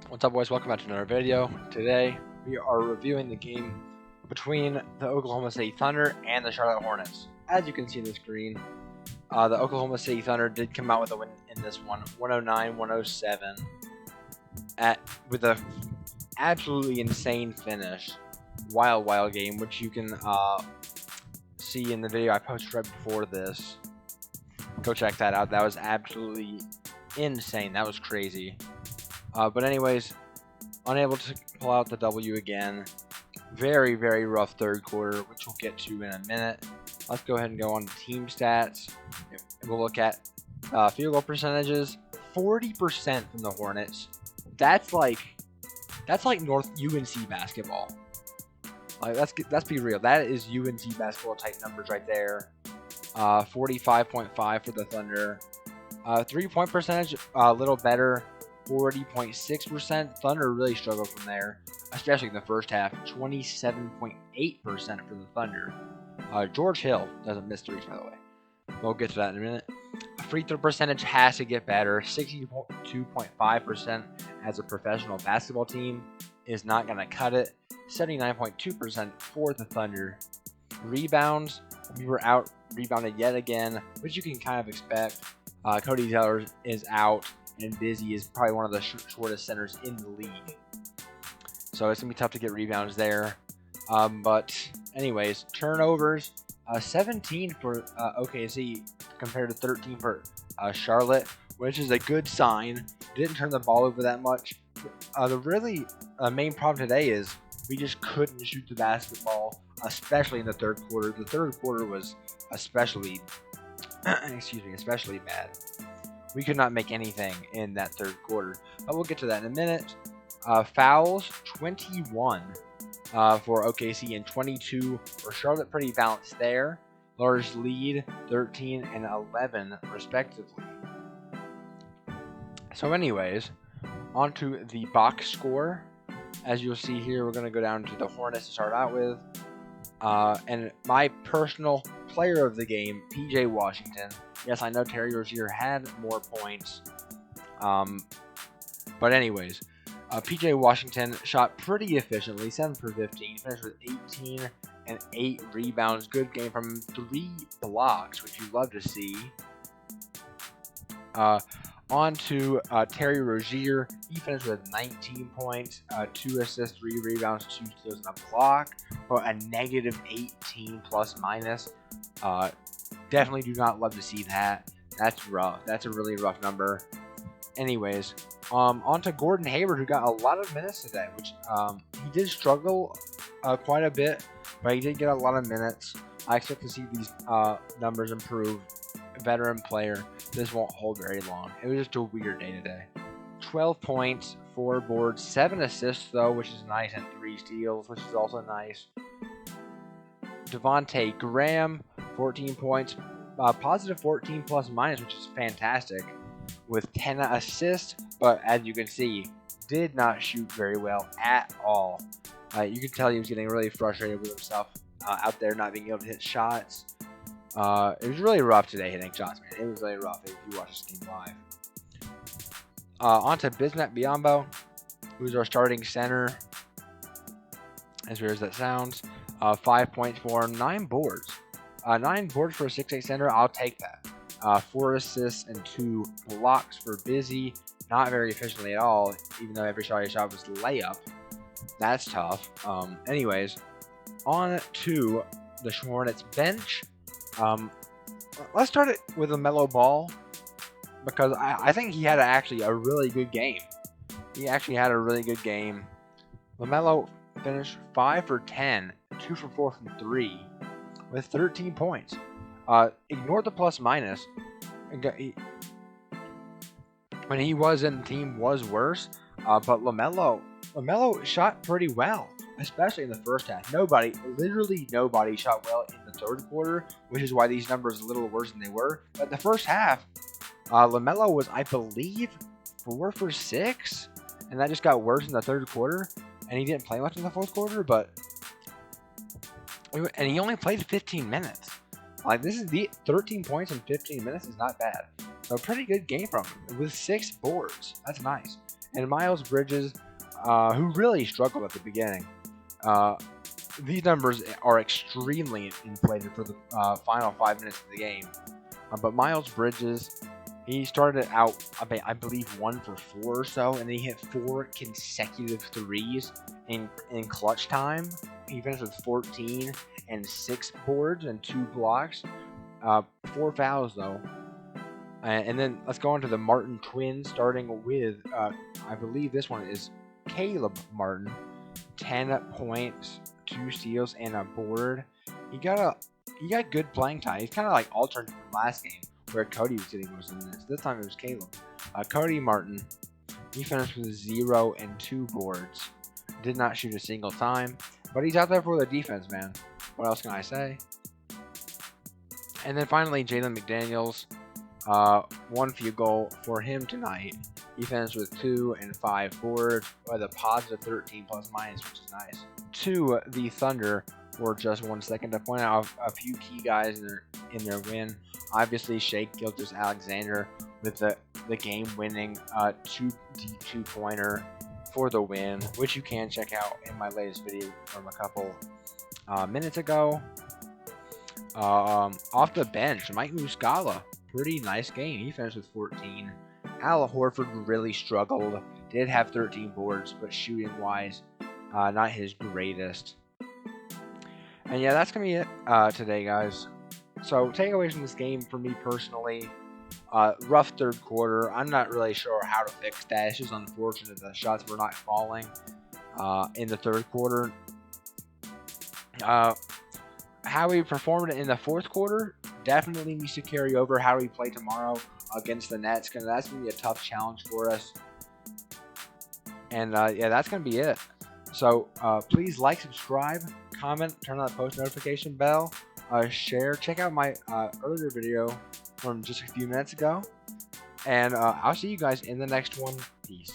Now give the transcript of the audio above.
What's up, boys? Welcome back to another video. Today, we are reviewing the game between the Oklahoma City Thunder and the Charlotte Hornets. As you can see on the screen, the Oklahoma City Thunder did come out with a win in this one, 109-107, with a absolutely insane finish. Wild game, which you can see in the video I posted right before this. Go check that out. That was absolutely insane. That was crazy. But anyways, unable to pull out the W again. Very rough third quarter, which we'll get to in a minute. Let's go ahead and go on to team stats. We'll look at field goal percentages. 40% from the Hornets. That's like North UNC basketball. Like let's be real. That is UNC basketball type numbers right there. 45.5 for the Thunder. 3-point percentage a little better. 40.6%. Thunder really struggled from there, especially in the first half. 27.8% for the Thunder. George Hill doesn't miss threes, by the way. We'll get to that in a minute. Free throw percentage has to get better. 62.5% as a professional basketball team is not going to cut it. 79.2% for the Thunder. Rebounds, we were out rebounded yet again, which you can kind of expect. Cody Zeller is out. And Busy is probably one of the shortest centers in the league. So it's going to be tough to get rebounds there. But anyways, turnovers, 17 for OKC compared to 13 for Charlotte, which is a good sign. Didn't turn the ball over that much. The main problem today is we just couldn't shoot the basketball, especially in the third quarter. The third quarter was especially bad. We could not make anything in that third quarter. But we'll get to that in a minute. Fouls, 21 for OKC and 22 for Charlotte. Pretty balanced there. Large lead, 13 and 11 respectively. So anyways, on to the box score. As you'll see here, we're going to go down to the Hornets to start out with. And my personal player of the game, PJ Washington. Yes, I know Terry Rozier had more points. But anyways, PJ Washington shot pretty efficiently, 7 for 15. Finished with 18 and 8 rebounds. Good game from him. 3 blocks, which you love to see. On to Terry Rozier. He finished with 19 points, 2 assists, 3 rebounds, 2 steals, and a block. For a negative 18 plus minus. Definitely do not love to see that. That's rough. That's a really rough number. Anyways, on to Gordon Hayward, who got a lot of minutes today, which he did struggle quite a bit, but he did get a lot of minutes. I expect to see these numbers improve. Veteran player. This won't hold very long. It was just a weird day today. 12 points, 4 boards, 7 assists though, which is nice, and 3 steals, which is also nice. Devontae Graham, 14 points, positive 14 plus minus, which is fantastic, with 10 assists, but as you can see, did not shoot very well at all. You can tell he was getting really frustrated with himself out there, not being able to hit shots. It was really rough today hitting shots, man. It was really rough if you watch this game live. On to Bismack Biyombo, who's our starting center. As weird as that sounds. 5 points for him, 9 boards. 9 boards for a 6'8 center, I'll take that. 4 assists and 2 blocks for Busy. Not very efficiently at all, even though every shot he shot was layup. That's tough. Anyways, on to the Hornets bench. Let's start it with LaMelo Ball, because I think he had actually a really good game. He actually had a really good game. LaMelo finished 5 for 10, 2 for 4 from 3, with 13 points. Ignore the plus minus. When he was in the team was worse, but LaMelo shot pretty well, especially in the first half. Literally nobody shot well in the third quarter, which is why these numbers are a little worse than they were. But the first half, LaMelo was, I believe, 4 for 6, and that just got worse in the third quarter. And he didn't play much in the fourth quarter, and he only played 15 minutes. Like, this is the 13 points in 15 minutes is not bad. So pretty good game from him with 6 boards. That's nice. And Miles Bridges, who really struggled at the beginning. These numbers are extremely inflated for the final 5 minutes of the game. But Miles Bridges, he started out, I believe, 1 for 4 or so, and then he hit 4 consecutive threes in clutch time. He finished with 14 and 6 boards and 2 blocks. 4 fouls, though. And then let's go on to the Martin twins, starting with, I believe this one is Caleb Martin. 10 points, 2 steals, and a board. He got good playing time. He's kind of like alternate from last game, where Cody was getting most of the minutes. This time it was Caleb. Cody Martin, he finished with 0 and 2 boards. Did not shoot a single time, but he's out there for the defense, man. What else can I say? And then finally, Jalen McDaniels, 1 field goal for him tonight. He finished with 2 and 5 boards with a positive 13 plus minus, which is nice. To the Thunder, for just 1 second, to point out a few key guys in their win. Obviously, Shai Gilgeous-Alexander with the game-winning 2-pointer for the win, which you can check out in my latest video from a couple minutes ago. Off the bench, Mike Muscala, pretty nice game. He finished with 14. Al Horford really struggled. Did have 13 boards, but shooting-wise, not his greatest. And yeah, that's going to be it today, guys. So, takeaways from this game for me personally, rough third quarter. I'm not really sure how to fix that. It's just unfortunate that the shots were not falling in the third quarter. How we performed in the fourth quarter definitely needs to carry over how we play tomorrow against the Nets, because that's going to be a tough challenge for us. And yeah, that's going to be it. So please like, subscribe, comment, turn on the post notification bell, share. Check out my earlier video from just a few minutes ago. And I'll see you guys in the next one. Peace.